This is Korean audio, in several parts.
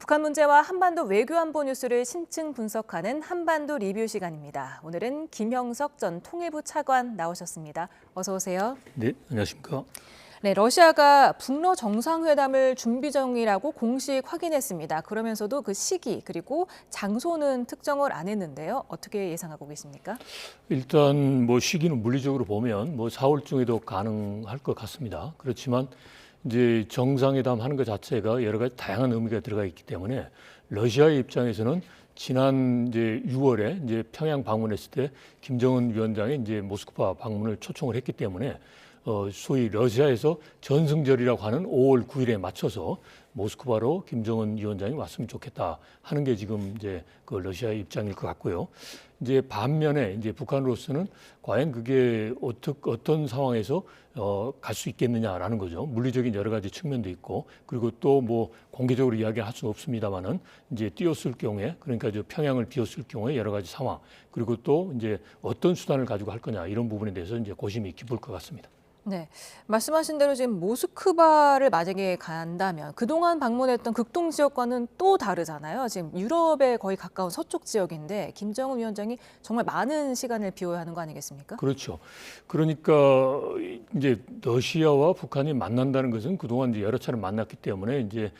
북한 문제와 한반도 외교안보 뉴스를 심층 분석하는 한반도 리뷰 시간입니다. 오늘은 김형석 전 통일부 차관 나오셨습니다. 어서 오세요. 네, 안녕하십니까. 네, 러시아가 북러 정상회담을 준비 중이라고 공식 확인했습니다. 그러면서도 그 시기 그리고 장소는 특정을 안 했는데요. 어떻게 예상하고 계십니까? 일단 시기는 물리적으로 보면 4월 중에도 가능할 것 같습니다. 그렇지만 이제 정상회담 하는 것 자체가 여러 가지 다양한 의미가 들어가 있기 때문에 러시아의 입장에서는 지난 이제 6월에 이제 평양 방문했을 때 김정은 위원장이 이제 모스크바 방문을 초청을 했기 때문에 소위 러시아에서 전승절이라고 하는 5월 9일에 맞춰서 모스크바로 김정은 위원장이 왔으면 좋겠다 하는 게 지금 이제 그 러시아의 입장일 것 같고요. 이제 반면에 이제 북한으로서는 과연 그게 어떤 상황에서 갈 수 있겠느냐라는 거죠. 물리적인 여러 가지 측면도 있고, 그리고 또 공개적으로 이야기할 수는 없습니다만은 이제 띄었을 경우에, 그러니까 평양을 비웠을 경우에 여러 가지 상황, 그리고 또 이제 어떤 수단을 가지고 할 거냐 이런 부분에 대해서 이제 고심이 깊을 것 같습니다. 네, 말씀하신 대로 지금 모스크바를 만약에 간다면 그동안 방문했던 극동 지역과는 또 다르잖아요. 지금 유럽에 거의 가까운 서쪽 지역인데 김정은 위원장이 정말 많은 시간을 비워야 하는 거 아니겠습니까? 그렇죠. 그러니까 이제 러시아와 북한이 만난다는 것은 그동안 이제 여러 차례 만났기 때문에 이제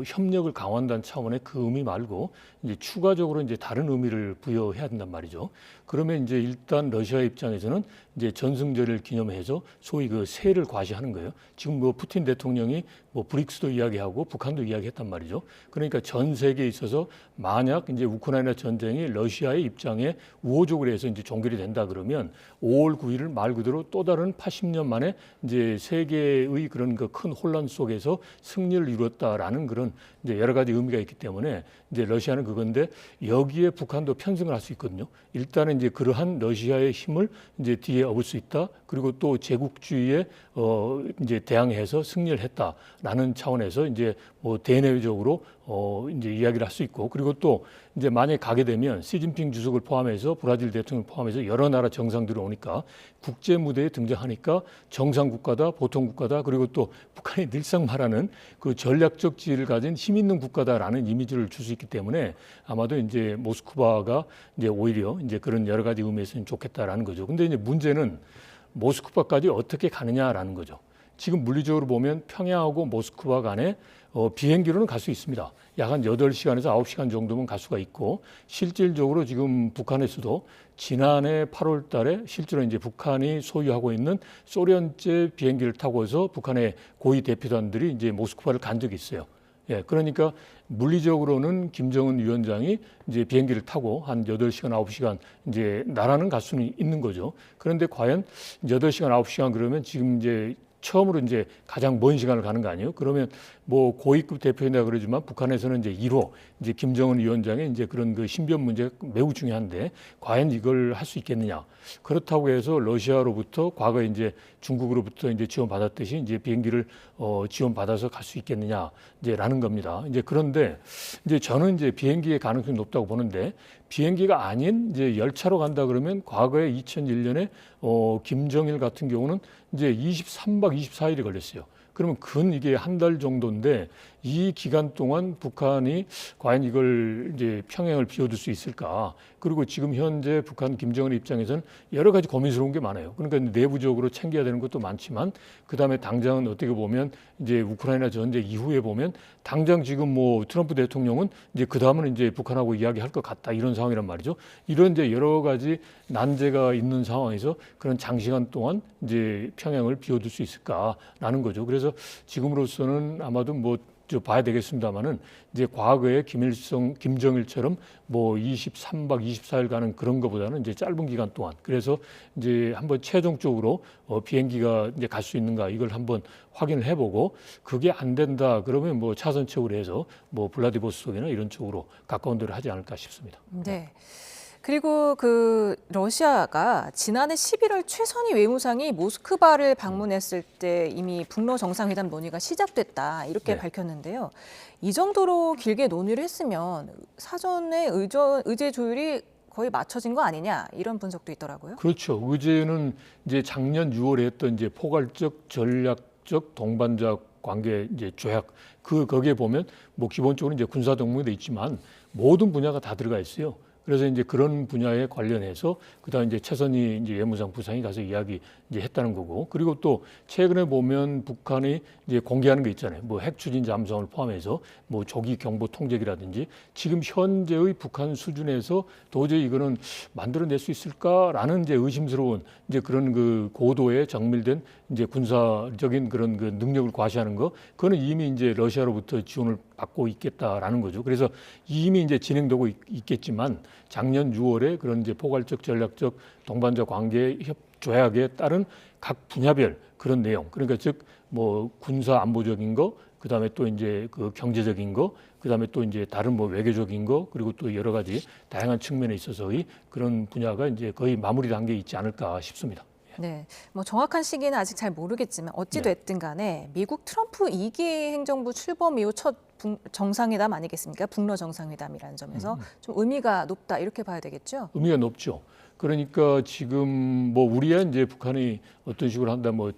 협력을 강화한다는 차원의 그 의미 말고 이제 추가적으로 이제 다른 의미를 부여해야 된단 말이죠. 그러면 이제 일단 러시아 입장에서는 이제 전승절을 기념해서 소위 그 세를 과시하는 거예요. 지금 푸틴 대통령이 브릭스도 이야기하고 북한도 이야기했단 말이죠. 그러니까 전 세계에 있어서 만약 이제 우크라이나 전쟁이 러시아의 입장에 우호적으로 해서 이제 종결이 된다 그러면 5월 9일을 말 그대로 또 다른 80년 만에 이제 세계의 그런 그 큰 혼란 속에서 승리를 이뤘다라는 그런 이제 여러 가지 의미가 있기 때문에 이제 러시아는 그건데 여기에 북한도 편승을 할 수 있거든요. 일단은 이제 그러한 러시아의 힘을 이제 뒤에 업을 수 있다. 그리고 또 제국주의에 이제 대항해서 승리를 했다라는 차원에서 이제 대내적으로 이제 이야기를 할 수 있고, 그리고 또 이제 만약에 가게 되면 시진핑 주석을 포함해서 브라질 대통령을 포함해서 여러 나라 정상들이 오니까 국제 무대에 등장하니까 정상 국가다, 보통 국가다, 그리고 또 북한이 늘상 말하는 그 전략적 지위를 가진 힘 있는 국가다라는 이미지를 줄 수 있기 때문에 아마도 이제 모스크바가 이제 오히려 이제 그런 여러 가지 의미에서는 좋겠다라는 거죠. 근데 이제 문제는 모스크바까지 어떻게 가느냐라는 거죠. 지금 물리적으로 보면 평양하고 모스크바 간에 비행기로는 갈 수 있습니다. 약 한 8시간에서 9시간 정도면 갈 수가 있고, 실질적으로 지금 북한에서도 지난해 8월 달에 실제로 이제 북한이 소유하고 있는 소련제 비행기를 타고서 북한의 고위 대표단들이 이제 모스크바를 간 적이 있어요. 예, 그러니까 물리적으로는 김정은 위원장이 이제 비행기를 타고 한 8시간, 9시간 이제 나라는 갈 수는 있는 거죠. 그런데 과연 8시간, 9시간 그러면 지금 이제 처음으로 이제 가장 먼 시간을 가는 거 아니에요? 그러면 고위급 대표이다 그러지만 북한에서는 이제 1호 이제 김정은 위원장의 이제 그런 그 신변 문제가 매우 중요한데 과연 이걸 할 수 있겠느냐? 그렇다고 해서 러시아로부터 과거에 이제 중국으로부터 이제 지원받았듯이 이제 비행기를 지원받아서 갈 수 있겠느냐? 이제라는 겁니다. 이제 그런데 이제 저는 이제 비행기의 가능성이 높다고 보는데 비행기가 아닌 이제 열차로 간다 그러면 과거에 2001년에 김정일 같은 경우는 이제 23박 24일이 걸렸어요. 그러면 이게 한 달 정도인데 이 기간 동안 북한이 과연 이걸 이제 평양을 비워둘 수 있을까? 그리고 지금 현재 북한 김정은 입장에서는 여러 가지 고민스러운 게 많아요. 그러니까 내부적으로 챙겨야 되는 것도 많지만 그다음에 당장은 어떻게 보면 이제 우크라이나 전쟁 이후에 보면 당장 지금 트럼프 대통령은 이제 그다음은 이제 북한하고 이야기할 것 같다 이런 상황이란 말이죠. 이런 이제 여러 가지 난제가 있는 상황에서 그런 장시간 동안 이제 평양을 비워둘 수 있을까라는 거죠. 그래서 지금으로서는 아마도 봐야 되겠습니다만은 이제 과거에 김정일처럼 23박 24일 가는 그런 것보다는 이제 짧은 기간 동안 그래서 이제 한번 최종적으로 비행기가 이제 갈 수 있는가 이걸 한번 확인을 해보고 그게 안 된다 그러면 차선책으로 해서 블라디보스톡이나 이런 쪽으로 가까운 데로 하지 않을까 싶습니다. 네. 그리고 러시아가 지난해 11월 최선희 외무상이 모스크바를 방문했을 때 이미 북러 정상회담 논의가 시작됐다 이렇게 밝혔는데요. 이 정도로 길게 논의를 했으면 사전에 의제 조율이 거의 맞춰진 거 아니냐 이런 분석도 있더라고요. 그렇죠. 의제는 이제 작년 6월에 했던 이제 포괄적 전략적 동반자 관계 이제 조약 거기에 보면 뭐 기본적으로 이제 군사 동맹도 있지만 모든 분야가 다 들어가 있어요. 그래서 이제 그런 분야에 관련해서 그다음 이제 최선희 이제 외무상 부상이 가서 이야기 이제 했다는 거고, 그리고 또 최근에 보면 북한이 이제 공개하는 게 있잖아요. 뭐 핵 추진 잠수함을 포함해서 뭐 조기 경보 통제기라든지 지금 현재의 북한 수준에서 도저히 이거는 만들어낼 수 있을까라는 이제 의심스러운 이제 그런 그 고도의 정밀된 이제 군사적인 그런 그 능력을 과시하는 거, 그거는 이미 이제 러시아로부터 지원을 받고 있겠다라는 거죠. 그래서 이미 이제 진행되고 있겠지만 작년 6월에 그런 이제 포괄적 전략적 동반자 관계 협 조약에 따른 각 분야별 그런 내용, 그러니까 즉 뭐 군사 안보적인 거, 그다음에 또 이제 그 경제적인 거, 그다음에 또 이제 다른 뭐 외교적인 거, 그리고 또 여러 가지 다양한 측면에 있어서의 그런 분야가 이제 거의 마무리 단계에 있지 않을까 싶습니다. 네, 뭐 정확한 시기는 아직 잘 모르겠지만 어찌 네. 됐든 간에 미국 트럼프 2기 행정부 출범 이후 첫 정상회담 아니겠습니까? 북러 정상회담이라는 점에서 좀 의미가 높다 이렇게 봐야 되겠죠? 의미가 높죠. 그러니까 지금 뭐 우리야 이제 북한이 어떤 식으로 한다 뭐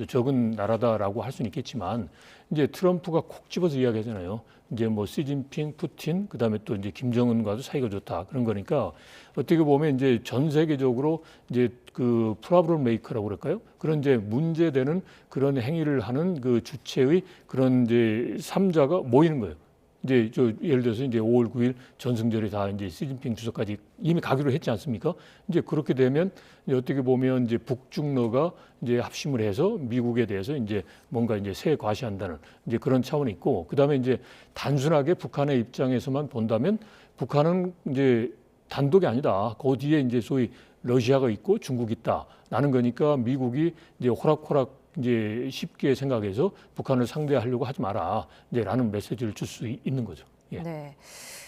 적은 나라다라고 할 수는 있겠지만 이제 트럼프가 콕 집어서 이야기하잖아요. 이제 뭐 시진핑, 푸틴, 그다음에 또 이제 김정은과도 사이가 좋다 그런 거니까 어떻게 보면 이제 전 세계적으로 이제 그 프라블럼 메이커라고 그럴까요? 그런 이제 문제되는 그런 행위를 하는 그 주체의 그런 이제 삼자가 모이는 거예요. 이제 예를 들어서 이제 5월 9일 전승절에 다 이제 시진핑 주석까지 이미 가기로 했지 않습니까? 이제 그렇게 되면 이제 어떻게 보면 이제 북중러가 이제 합심을 해서 미국에 대해서 이제 뭔가 이제 새 과시한다는 이제 그런 차원이 있고, 그다음에 이제 단순하게 북한의 입장에서만 본다면 북한은 이제 단독이 아니다. 그 뒤에 이제 소위 러시아가 있고 중국이 있다라는 거니까 미국이 이제 호락호락 이제 쉽게 생각해서 북한을 상대하려고 하지 마라 이제라는 메시지를 줄 수 있는 거죠. 예. 네.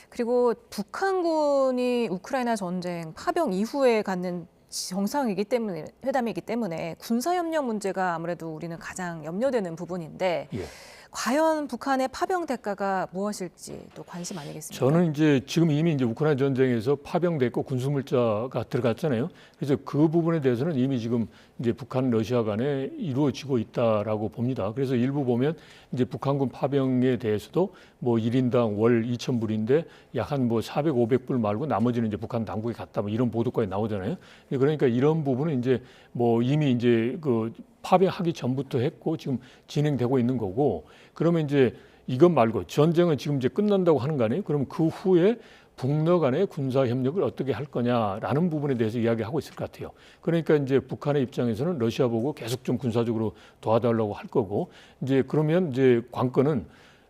그리고 북한군이 우크라이나 전쟁 파병 이후에 갖는 정상이기 때문에 회담이기 때문에 군사협력 문제가 아무래도 우리는 가장 염려되는 부분인데 예. 과연 북한의 파병 대가가 무엇일지 또 관심 아니겠습니까? 저는 이제 지금 이미 이제 우크라이나 전쟁에서 파병됐고 군수물자가 들어갔잖아요. 그래서 그 부분에 대해서는 이미 지금 이제 북한 러시아 간에 이루어지고 있다라고 봅니다. 그래서 일부 보면 이제 북한군 파병에 대해서도 뭐 1인당 월 2,000불인데 약 한 뭐 400, 500불 말고 나머지는 이제 북한 당국에 갔다 뭐 이런 보도까지 나오잖아요. 그러니까 이런 부분은 이제 뭐 이미 이제 그 파병하기 전부터 했고 지금 진행되고 있는 거고, 그러면 이제 이것 말고 전쟁은 지금 이제 끝난다고 하는 거 아니에요? 그럼 그 후에 북러 간의 군사 협력을 어떻게 할 거냐라는 부분에 대해서 이야기하고 있을 것 같아요. 그러니까 이제 북한의 입장에서는 러시아 보고 계속 좀 군사적으로 도와달라고 할 거고, 이제 그러면 이제 관건은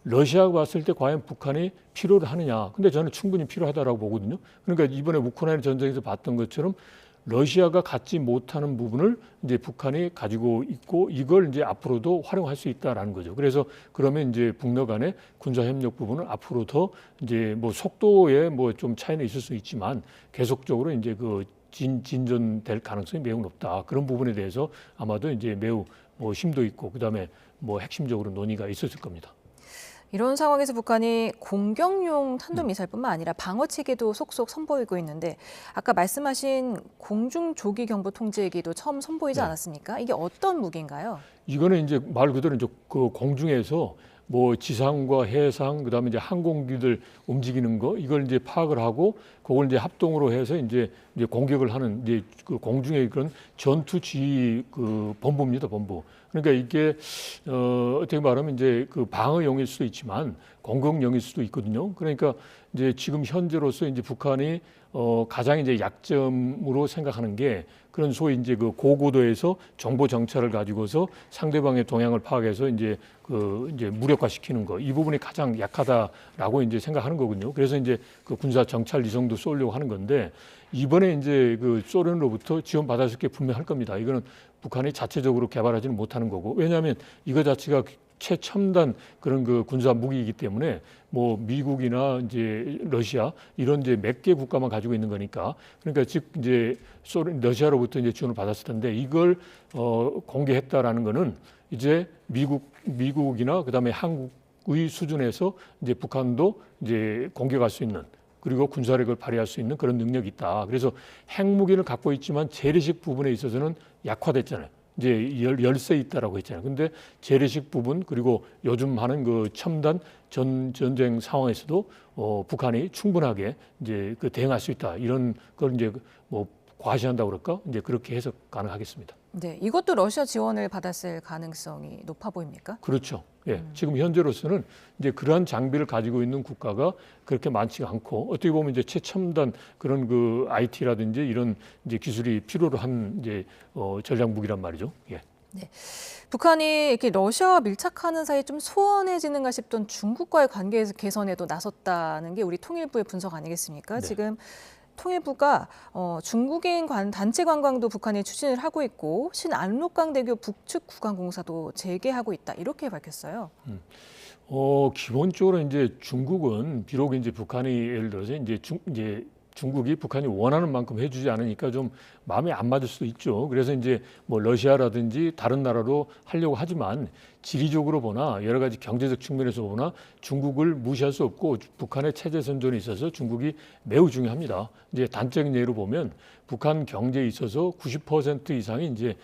러시아가 봤을 때 과연 북한이 필요를 하느냐. 근데 저는 충분히 필요하다라고 보거든요. 그러니까 이번에 우크라이나 전쟁에서 봤던 것처럼 러시아가 갖지 못하는 부분을 이제 북한이 가지고 있고 이걸 이제 앞으로도 활용할 수 있다라는 거죠. 그래서 그러면 이제 북러 간의 군사 협력 부분은 앞으로 더 이제 뭐 속도에 뭐 좀 차이는 있을 수 있지만 계속적으로 이제 그 진전될 가능성이 매우 높다. 그런 부분에 대해서 아마도 이제 매우 뭐 심도 있고 그다음에 뭐 핵심적으로 논의가 있었을 겁니다. 이런 상황에서 북한이 공격용 탄도미사일뿐만 아니라 방어 체계도 속속 선보이고 있는데 아까 말씀하신 공중 조기 경보 통제기도 처음 선보이지 네. 않았습니까? 이게 어떤 무기인가요? 이거는 이제 말 그대로 이제 그 공중에서 뭐 지상과 해상 그다음에 이제 항공기들 움직이는 거 이걸 이제 파악을 하고 그걸 이제 합동으로 해서 이제 공격을 하는 이제 그 공중의 그런 전투 지휘 그 본부입니다, 본부. 그러니까 이게 어떻게 말하면 이제 그 방어용일 수도 있지만 공격용일 수도 있거든요. 그러니까 이제 지금 현재로서 이제 북한이 가장 이제 약점으로 생각하는 게 그런 소위 이제 그 고고도에서 정보 정찰을 가지고서 상대방의 동향을 파악해서 이제 이제 무력화시키는 거, 이 부분이 가장 약하다라고 이제 생각하는 거군요. 그래서 이제 그 군사 정찰 위성도 쏘려고 하는 건데 이번에 이제 그 소련으로부터 지원받았을 게 분명할 겁니다. 이거는 북한이 자체적으로 개발하지는 못하는 거고, 왜냐하면 이거 자체가 최첨단 그런 그 군사 무기이기 때문에 뭐 미국이나 이제 러시아 이런 이제 몇 개 국가만 가지고 있는 거니까, 그러니까 즉 이제 러시아로부터 이제 지원을 받았을 텐데 이걸 공개했다라는 거는 이제 미국이나 그다음에 한국의 수준에서 이제 북한도 이제 공격할 수 있는, 그리고 군사력을 발휘할 수 있는 그런 능력이 있다. 그래서 핵무기를 갖고 있지만 재래식 부분에 있어서는 약화됐잖아요. 이제 열세 있다라고 했잖아요. 근데 재래식 부분 그리고 요즘 하는 그 첨단 전쟁 상황에서도 북한이 충분하게 이제 그 대응할 수 있다. 이런 걸 이제 뭐 과시한다고 그럴까? 이제 그렇게 해석 가능하겠습니다. 네, 이것도 러시아 지원을 받았을 가능성이 높아 보입니까? 그렇죠. 예, 지금 현재로서는 이제 그러한 장비를 가지고 있는 국가가 그렇게 많지가 않고 어떻게 보면 이제 최첨단 그런 그 IT라든지 이런 이제 기술이 필요로 한 이제 전략 무기란 말이죠. 예. 북한이 이렇게 러시아와 밀착하는 사이 좀 소원해지는가 싶던 중국과의 관계 개선에도 나섰다는 게 우리 통일부의 분석 아니겠습니까? 네. 지금 통일부가 중국인 단체 관광도 북한이 추진을 하고 있고 신안록강대교 북측 구간 공사도 재개하고 있다 이렇게 밝혔어요. 기본적으로 이제 중국은 비록 이제 북한이 예를 들어서 이제 중국이 북한이 원하는 만큼 해주지 않으니까 좀 마음에 안 맞을 수도 있죠. 그래서 이제 뭐 러시아라든지 다른 나라로 하려고 하지만 지리적으로 보나 여러 가지 경제적 측면에서 보나 중국을 무시할 수 없고 북한의 체제 선전에 있어서 중국이 매우 중요합니다. 이제 단적인 예로 보면 북한 경제에 있어서 90% 이상이 이제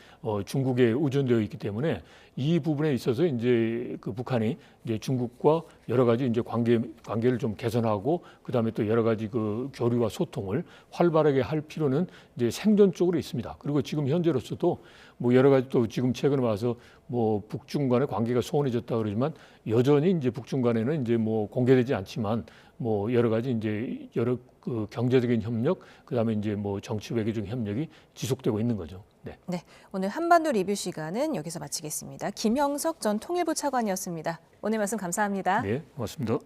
중국에 의존되어 있기 때문에 이 부분에 있어서 이제 그 북한이 이제 중국과 여러 가지 이제 관계를 좀 개선하고 그다음에 또 여러 가지 그 교류와 소통을 활발하게 할 필요는 이제 생존 쪽으로 있습니다. 그리고 지금 현재로서도 뭐 여러 가지 또 지금 최근에 와서 뭐 북중 간의 관계가 소원해졌다 그러지만 여전히 이제 북중 간에는 이제 뭐 공개되지 않지만 뭐 여러 가지 이제 여러 그 경제적인 협력 그다음에 이제 뭐 정치 외교적인 협력이 지속되고 있는 거죠. 네. 네, 오늘 한반도 리뷰 시간은 여기서 마치겠습니다. 김형석 전 통일부 차관이었습니다. 오늘 말씀 감사합니다. 네, 고맙습니다.